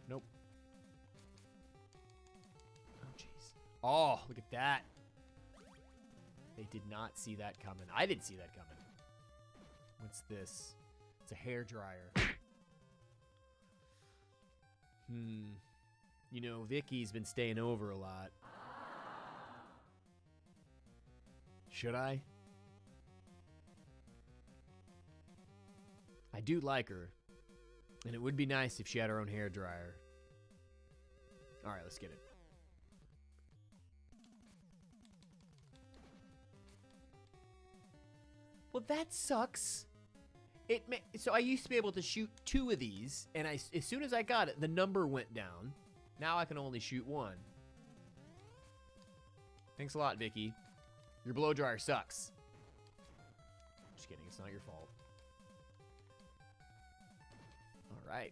Nope. Oh, jeez. Oh, look at that. They did not see that coming. I didn't see that coming. What's this? It's a hairdryer. You know, Vicky's been staying over a lot. Should I? I do like her. And it would be nice if she had her own hairdryer. Alright, let's get it. Well, that sucks. So I used to be able to shoot 2 of these, and as soon as I got it, the number went down. Now I can only shoot 1. Thanks a lot, Vicki. Your blow dryer sucks. Just kidding, it's not your fault.